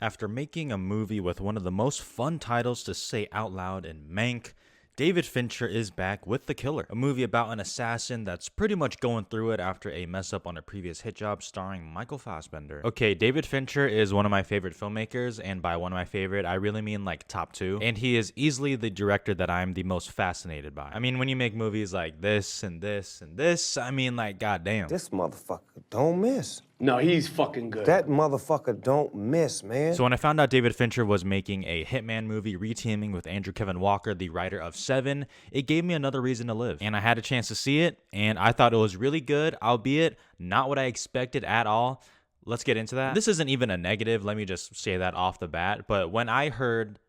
After making a movie with one of the most fun titles to say out loud in Mank, David Fincher is back with The Killer, a movie about an assassin that's pretty much going through it after a mess up on a previous hit job starring Michael Fassbender. Okay, David Fincher is one of my favorite filmmakers, and by one of my favorite, I really mean like top two, and he is easily the director that I'm the most fascinated by. I mean, when you make movies like this and this and this, I mean like goddamn. This motherfucker don't miss. No, he's fucking good. That motherfucker don't miss, man. So when I found out David Fincher was making a Hitman movie reteaming with Andrew Kevin Walker, the writer of Seven, it gave me another reason to live. And I had a chance to see it, and I thought it was really good, albeit not what I expected at all. Let's get into that. This isn't even a negative, let me just say that off the bat, but when I heard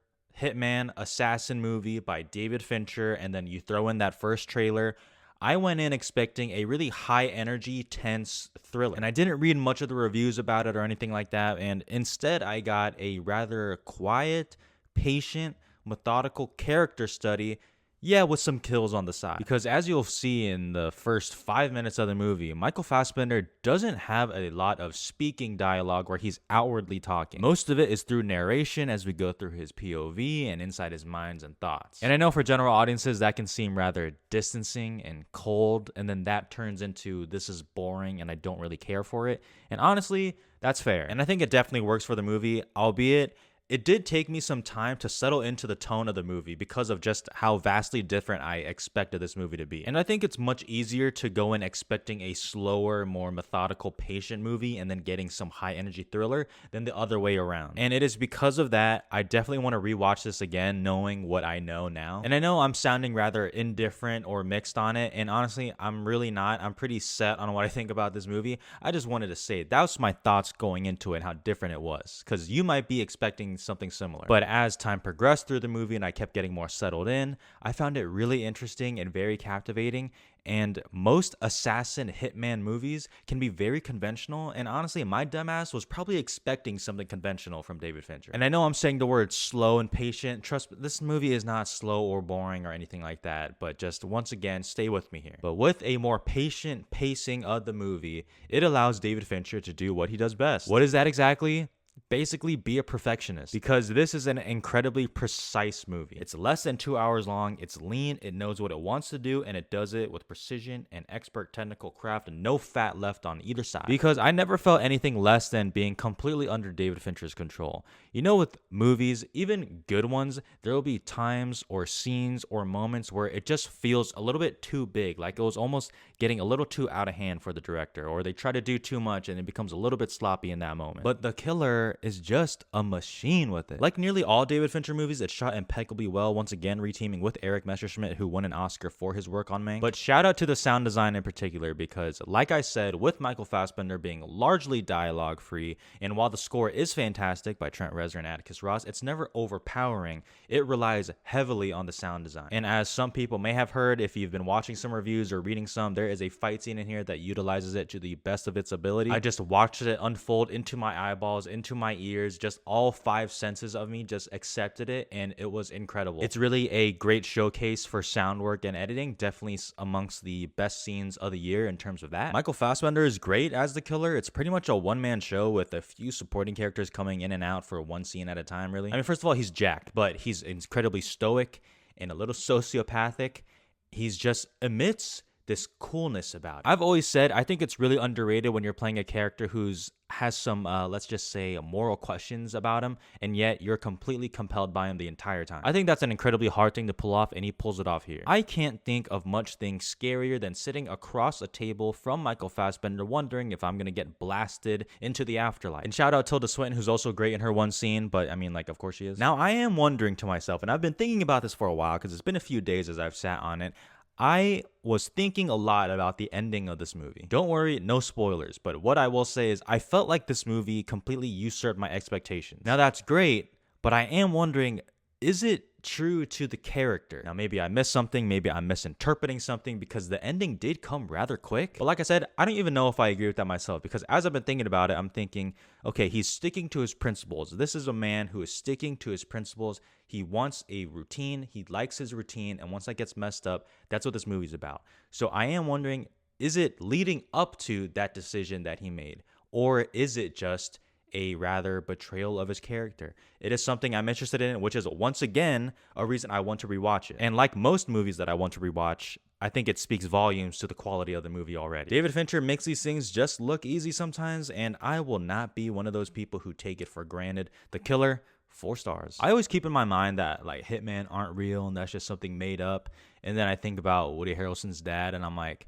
Hitman Assassin movie by David Fincher, and then you throw in that first trailer, I went in expecting a really high energy, tense thriller. And I didn't read much of the reviews about it or anything like that. And instead, I got a rather quiet, patient, methodical character study. Yeah, with some kills on the side. Because as you'll see in the first 5 minutes of the movie, Michael Fassbender doesn't have a lot of speaking dialogue where he's outwardly talking. Most of it is through narration as we go through his POV and inside his minds and thoughts. And I know for general audiences that can seem rather distancing and cold, and then that turns into this is boring and I don't really care for it. And honestly, that's fair. And I think it definitely works for the movie, albeit it did take me some time to settle into the tone of the movie because of just how vastly different I expected this movie to be. And I think it's much easier to go in expecting a slower, more methodical, patient movie and then getting some high energy thriller than the other way around. And it is because of that, I definitely want to rewatch this again, knowing what I know now. And I know I'm sounding rather indifferent or mixed on it, and honestly, I'm really not. I'm pretty set on what I think about this movie. I just wanted to say that was my thoughts going into it, how different it was. Because you might be expecting something similar. But as time progressed through the movie and I kept getting more settled in, I found it really interesting and very captivating. And most assassin hitman movies can be very conventional, and honestly, my dumbass was probably expecting something conventional from David Fincher. And I know I'm saying the word slow and patient. Trust me, this movie is not slow or boring or anything like that, but just once again, stay with me here. But with a more patient pacing of the movie, it allows David Fincher to do what he does best. What is that exactly? Basically be a perfectionist, because this is an incredibly precise movie. It's less than 2 hours long, it's lean, it knows what it wants to do, and it does it with precision and expert technical craft and no fat left on either side. Because I never felt anything less than being completely under David Fincher's control. You know, with movies, even good ones, there will be times or scenes or moments where it just feels a little bit too big, like it was almost getting a little too out of hand for the director, or they try to do too much and it becomes a little bit sloppy in that moment. But The Killer is just a machine with it. Like nearly all David Fincher movies, it's shot impeccably well, once again reteaming with Eric Messerschmidt, who won an Oscar for his work on Mank. But shout out to the sound design in particular, because like I said, with Michael Fassbender being largely dialogue free, and while the score is fantastic by Trent Reznor and Atticus Ross, it's never overpowering. It relies heavily on the sound design. And as some people may have heard, if you've been watching some reviews or reading some, there is a fight scene in here that utilizes it to the best of its ability. I just watched it unfold into my eyeballs, into my ears, just all 5 senses of me just accepted it, and it was incredible. It's really a great showcase for sound work and editing, definitely amongst the best scenes of the year in terms of that. Michael Fassbender is great as the killer. It's pretty much a one-man show with a few supporting characters coming in and out for one scene at a time, really. I mean, first of all, he's jacked, but he's incredibly stoic and a little sociopathic. He's just emits this coolness about it. I've always said I think it's really underrated when you're playing a character who's has some, let's just say, moral questions about him, and yet you're completely compelled by him the entire time. I think that's an incredibly hard thing to pull off, and he pulls it off here. I can't think of much thing scarier than sitting across a table from Michael Fassbender wondering if I'm gonna get blasted into the afterlife. And shout out Tilda Swinton, who's also great in her one scene, but I mean, like, of course she is. Now, I am wondering to myself, and I've been thinking about this for a while, because it's been a few days as I've sat on it, I was thinking a lot about the ending of this movie. Don't worry, no spoilers, but what I will say is I felt like this movie completely usurped my expectations. Now that's great, but I am wondering, is it true to the character? Now maybe I missed something, maybe I'm misinterpreting something, because the ending did come rather quick. But like I said, I don't even know if I agree with that myself, because as I've been thinking about it, I'm thinking, okay, he's sticking to his principles. This is a man who is sticking to his principles. He wants a routine, he likes his routine, and once that gets messed up, that's what this movie's about. So I am wondering, is it leading up to that decision that he made? Or is it just a rather betrayal of his character. It is something I'm interested in, which is once again a reason I want to rewatch it. And like most movies that I want to rewatch, I think it speaks volumes to the quality of the movie already. David Fincher makes these things just look easy sometimes, and I will not be one of those people who take it for granted. The Killer, 4 stars. I always keep in my mind that like hitmen aren't real and that's just something made up. And then I think about Woody Harrelson's dad and I'm like,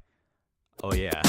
oh yeah.